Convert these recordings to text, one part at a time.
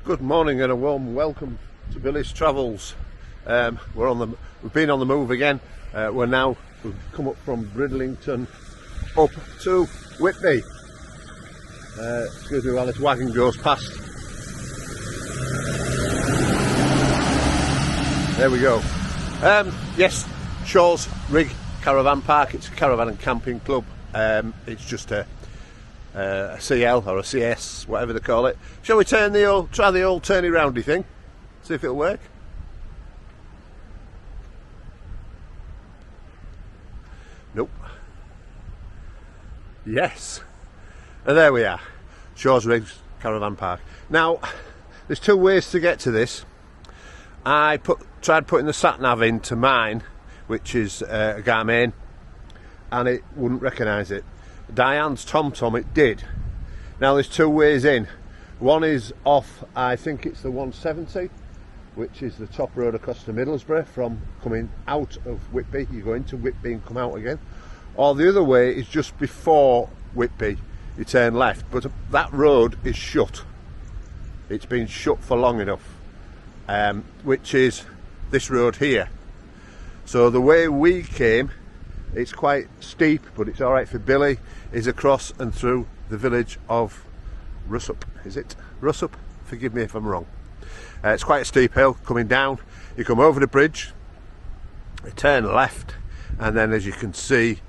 Good morning and a warm welcome to Billy's Travels. We've been on the move again. We've come up from Bridlington up to Whitby. Excuse me while this wagon goes past. There we go. Yes, Shaw's Rig Caravan Park. It's a caravan and camping club. It's just a CL or a CS, whatever they call it. Shall we try the old turny roundy thing? See if it'll work. Nope. Yes. And there we are. Shaw's Rigs Caravan Park. Now, there's two ways to get to this. I tried putting the sat nav into mine, which is a Garmin, and it wouldn't recognise it. Diane's TomTom, it did. Now there's two ways in. One is off, I think it's the 170, which is the top road across to Middlesbrough from coming out of Whitby. You go into Whitby and come out again. Or the other way is just before Whitby, you turn left, but that road is shut. It's been shut for long enough, which is this road here. So the way we came, it's quite steep, but it's alright for Billy, is across and through the village of Russup. Is it Russup? Forgive me if I'm wrong. It's quite a steep hill coming down. You come over the bridge, you turn left, and then as you can see,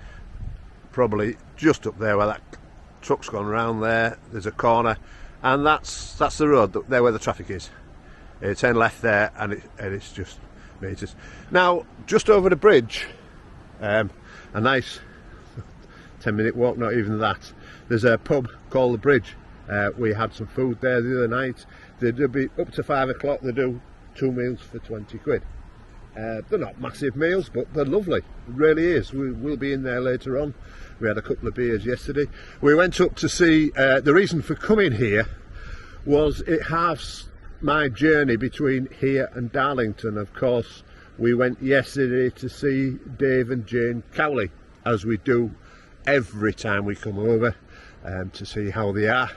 probably just up there where that truck's gone round there, there's a corner, and that's the road, there where the traffic is. You turn left there, and it's just meters. Now, just over the bridge, a nice 10-minute walk, not even that, there's a pub called The Bridge. We had some food there the other night. They do be up to 5 o'clock. They do 2 meals for 20 quid. They're not massive meals, but they're lovely. It really is. We'll be in there later on. We had a couple of beers yesterday. We went up to see, the reason for coming here was it halves my journey between here and Darlington. Of course, we went yesterday to see Dave and Jane Cowley, as we do every time we come over, to see how they are.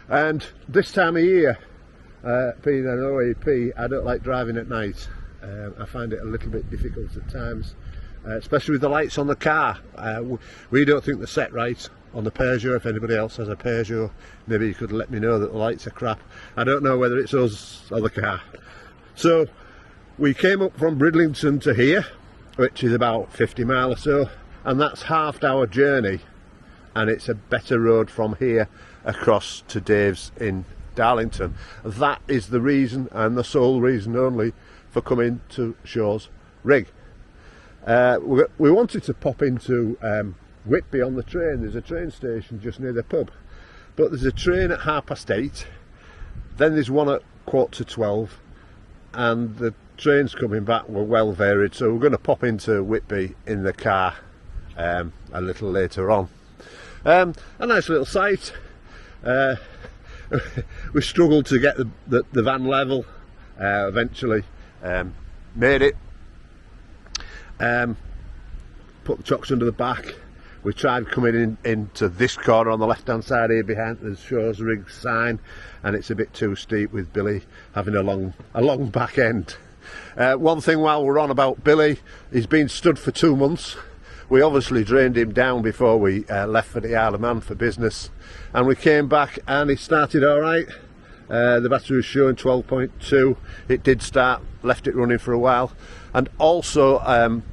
And this time of year, being an OAP, I don't like driving at night. I find it a little bit difficult at times, especially with the lights on the car. We don't think they're set right on the Peugeot. If anybody else has a Peugeot, maybe you could let me know that the lights are crap. I don't know whether it's us or the car. So we came up from Bridlington to here, which is about 50 miles or so, and that's halved our journey, and it's a better road from here across to Dave's in Darlington. That is the reason, and the sole reason only, for coming to Shaw's Rig. We wanted to pop into Whitby on the train. There's a train station just near the pub, but there's a train at 8:30, then there's one at 11:45, and the trains coming back were well varied, so we're going to pop into Whitby in the car a little later on. A nice little site. We struggled to get the van level. Eventually made it. Put the chocks under the back. We tried coming into this corner on the left hand side here behind the Shaw's Rig sign, and it's a bit too steep with Billy having a long back end. One thing while we're on about Billy, he's been stood for 2 months. We obviously drained him down before we left for the Isle of Man for business, and we came back and he started alright. The battery was showing 12.2. It did start, left it running for a while, and also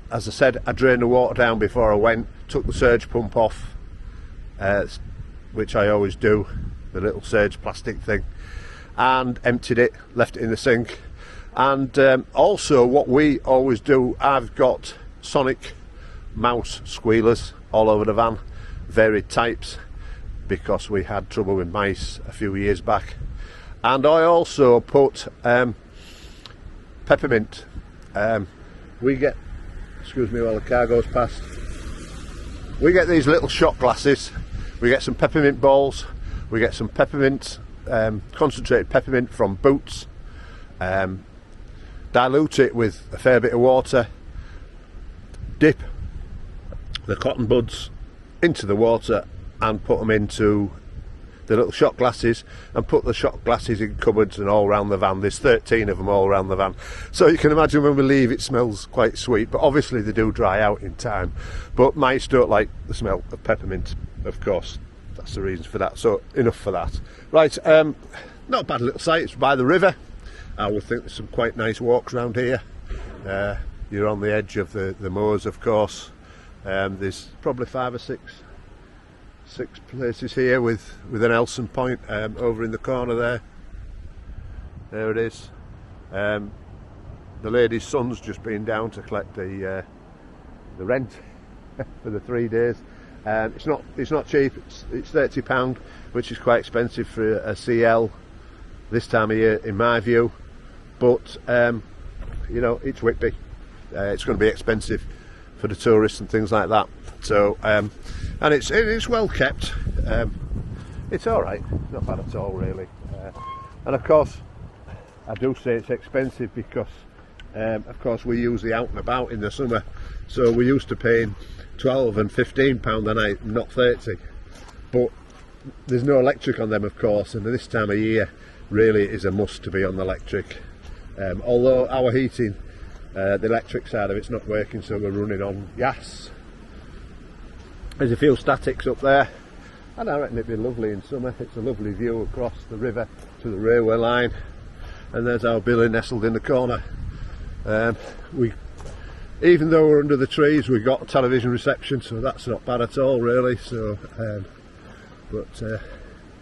as I said, I drained the water down before I went, took the surge pump off, which I always do, the little surge plastic thing, and emptied it, left it in the sink. And also what we always do, I've got sonic mouse squealers all over the van, varied types, because we had trouble with mice a few years back. And I also put peppermint. We get, excuse me while the car goes past, we get these little shot glasses, we get some peppermint balls, we get some peppermint, concentrated peppermint from Boots, dilute it with a fair bit of water, dip the cotton buds into the water and put them into the little shot glasses and put the shot glasses in cupboards and all around the van. There's 13 of them all around the van, so you can imagine when we leave it smells quite sweet, but obviously they do dry out in time. But mice don't like the smell of peppermint, of course. That's the reason for that. So enough for that. Right, not a bad little site. It's by the river. I would think there's some quite nice walks around here. You're on the edge of the moors, of course. There's probably 5 or 6 places here with an Elson point over in the corner there. There it is. The lady's son's just been down to collect the rent for the 3 days. It's not cheap. It's £30, which is quite expensive for a CL this time of year, in my view. But you know, it's Whitby. It's going to be expensive for the tourists and things like that. So and it's well kept. It's all right. Not bad at all, really. And of course, I do say it's expensive because, of course, we use the out and about in the summer. So we're used to paying £12 and £15 a night, not 30. But there's no electric on them, of course, and this time of year really it is a must to be on the electric. Although our heating, the electric side of it's not working, so we're running on gas. There's a few statics up there, and I reckon it'd be lovely in summer. It's a lovely view across the river to the railway line, and there's our billy nestled in the corner. Even though we're under the trees, we've got a television reception, so that's not bad at all, really. So,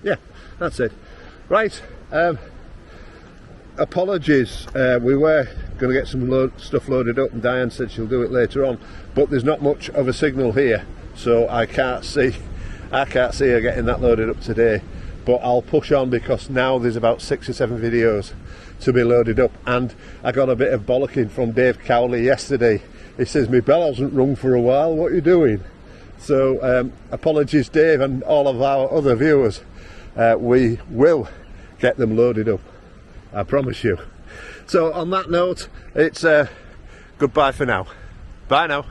yeah, that's it. Right. Apologies. We were going to get some stuff loaded up, and Diane said she'll do it later on. But there's not much of a signal here, so I can't see her getting that loaded up today. But I'll push on because now there's about 6 or 7 videos to be loaded up, and I got a bit of bollocking from Dave Cowley yesterday. He says, "My bell hasn't rung for a while, what are you doing?" So apologies, Dave, and all of our other viewers. We will get them loaded up, I promise you. So on that note, it's goodbye for now. Bye now.